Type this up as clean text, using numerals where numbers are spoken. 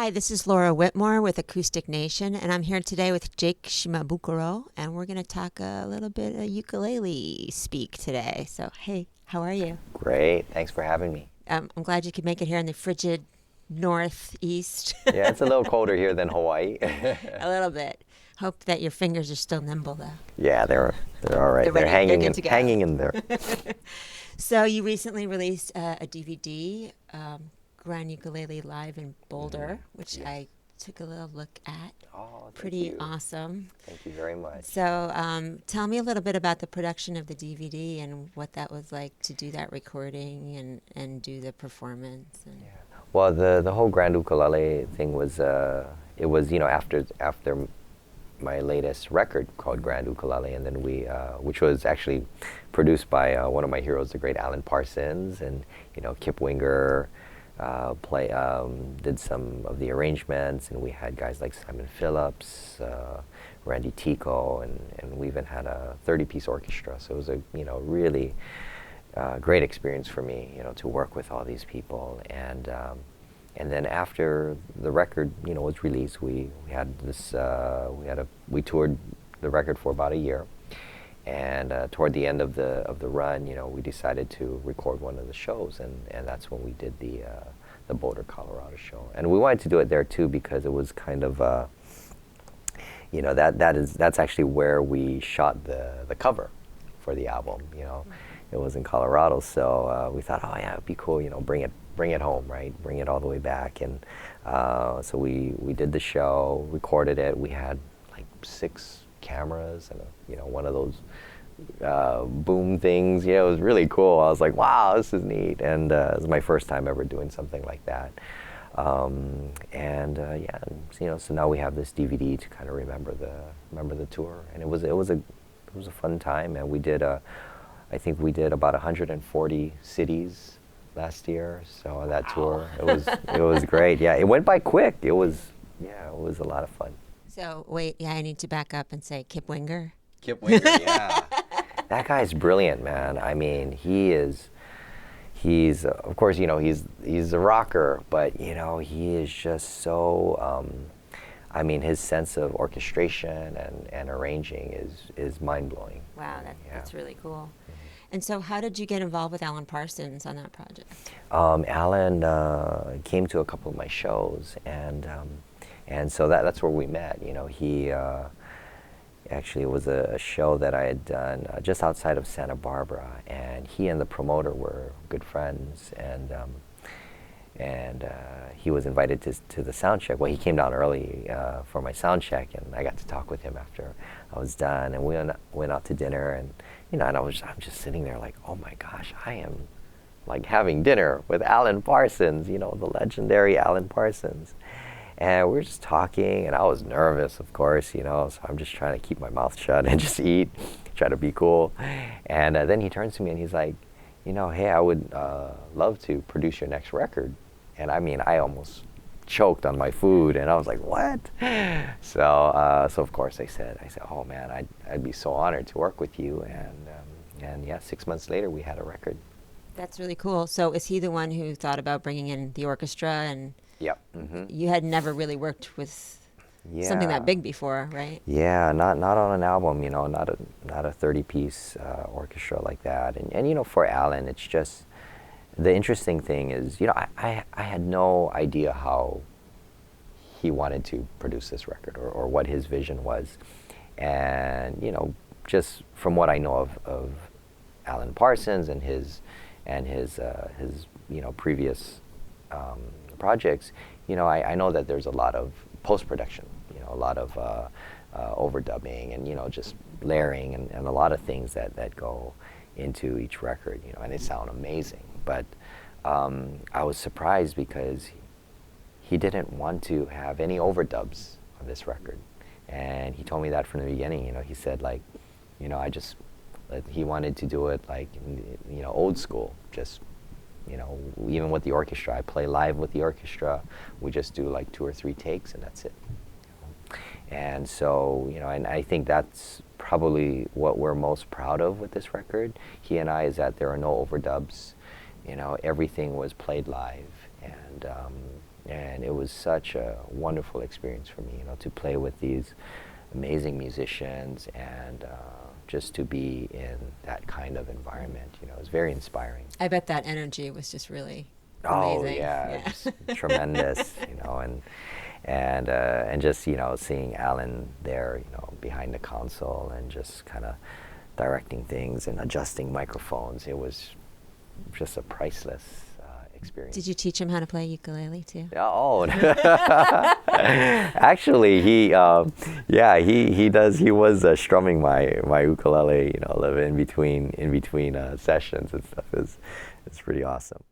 Hi, this is Laura Whitmore with Acoustic Nation, and I'm here today with Jake Shimabukuro, and we're going to talk a little bit of ukulele speak today. So, hey, how are you? Great. Thanks for having me. I'm glad you could make it here in the frigid northeast. Yeah, it's a little colder here than Hawaii. A little bit. Hope that your fingers are still nimble, though. Yeah, they're all right. They're They're ready. hanging They're good to go. hanging in there. So, you recently released a DVD, Grand Ukulele Live in Boulder, which Yes. I took a little look at. Oh, thank Pretty you. awesome. Thank you very much. So, tell me a little bit about the production of the DVD and what that was like to do that recording and do the performance. And Yeah. Well, the whole Grand Ukulele thing was it was after my latest record called Grand Ukulele, and then we which was actually produced by one of my heroes, the great Alan Parsons, and Kip Winger did some of the arrangements, and we had guys like Simon Phillips, Randy Tico, and we even had a 30-piece orchestra. So it was a really great experience for me, to work with all these people. And then after the record, was released, we had this we toured the record for about a year. And toward the end of the run, we decided to record one of the shows, and that's when we did the Boulder, Colorado show. And we wanted to do it there too because it was kind of that's actually where we shot the cover for the album. It was in Colorado, so we thought, oh yeah, it'd be cool. Bring it home, right? Bring it all the way back. And so we did the show, recorded it. We had like 6 cameras and one of those boom things. It was really cool. I was like, wow, this is neat. And it was my first time ever doing something like that. So now we have this DVD to kind of remember the tour. And it was a fun time. And we did I think we did about 140 cities last year. So that tour, it was great. Yeah, it went by quick. It was a lot of fun. so, wait, yeah, I need to back up and say Kip Winger. Kip Winger, yeah. That guy's brilliant, man. I mean, he's of course, he's a rocker, but he is just so I mean, his sense of orchestration and arranging is mind-blowing. Wow, Yeah. that's really cool. And so, how did you get involved with Alan Parsons on that project? Alan came to a couple of my shows, and so that's where we met. He actually, it was a show that I had done just outside of Santa Barbara, and he and the promoter were good friends, and he was invited to the sound check. Well, he came down early for my sound check, and I got to talk with him after I was done, and we went out to dinner, and and I'm just sitting there like, oh my gosh, I am like having dinner with Alan Parsons, the legendary Alan Parsons. And we were just talking, and I was nervous, of course, so I'm just trying to keep my mouth shut and just eat, try to be cool. And then he turns to me and he's like, hey, I would love to produce your next record. And I mean, I almost choked on my food, and I was like, what? So of course I said, oh man, I'd be so honored to work with you. And yeah, 6 months later, we had a record. That's really cool. So, is he the one who thought about bringing in the orchestra? And Yep. Mm-hmm. you had never really worked with something that big before, right? Yeah, not on an album, not a 30-piece orchestra like that. And for Alan, it's just, the interesting thing is, I had no idea how he wanted to produce this record or what his vision was. And, just from what I know of Alan Parsons and his previous projects, I know that there's a lot of post-production, a lot of overdubbing and, just layering and a lot of things that go into each record, and they sound amazing. But I was surprised because he didn't want to have any overdubs on this record. And he told me that from the beginning. He said, like, he wanted to do it like, old school, just, even with the orchestra. I play live with the orchestra. We just do like 2 or 3 takes, and that's it. And so, and I think that's probably what we're most proud of with this record, he and I, is that there are no overdubs. Everything was played live, And it was such a wonderful experience for me, you know, to play with these amazing musicians and just to be in that kind of environment. You know, it was very inspiring. I bet that energy was just really Oh amazing. yeah, just tremendous, you know, and just, you know, seeing Alan there, you know, behind the console and just kind of directing things and adjusting microphones. It was just a priceless experience. Did you teach him how to play ukulele too? Oh, actually, he does. He was strumming my ukulele, you know, in between sessions and stuff. It's pretty awesome.